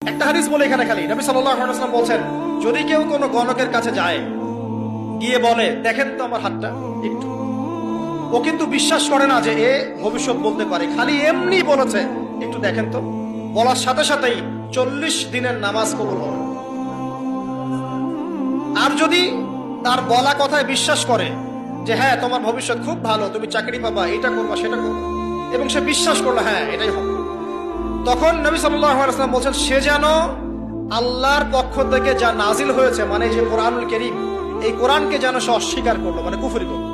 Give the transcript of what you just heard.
একটা হাদিস বলে এখানে খালি নবী সাল্লাল্লাহু আলাইহি ওয়াসাল্লাম বলছেন, যদি কেউ কোনো গণকের কাছে যায়, গিয়ে বলে দেখেন তো আমার হাতটা একটু, ও কিন্তু বিশ্বাস করে না যে এ ভবিষ্যৎ বলতে পারে, খালি এমনি বলেছে একটু দেখেন তো, বলার সাথে সাথেই 40 দিনের নামাজ কবুল হবে। আর যদি তার বলা কথায় বিশ্বাস করে যে হ্যাঁ তোমার ভবিষ্যৎ খুব ভালো, তুমি চাকরি পাবা, এটা করবা সেটা করবা, এবং সে বিশ্বাস করলো হ্যাঁ এটাই হবে, তখন নবী সাল্লাল্লাহু আলাইহি ওয়াসাল্লাম বলছেন সে যেন আল্লাহর পক্ষ থেকে যা নাজিল হয়েছে, মানে যে কোরআনুল কারীম, এই কোরআনকে যেন সে অস্বীকার করলো, মানে কুফরি করলো।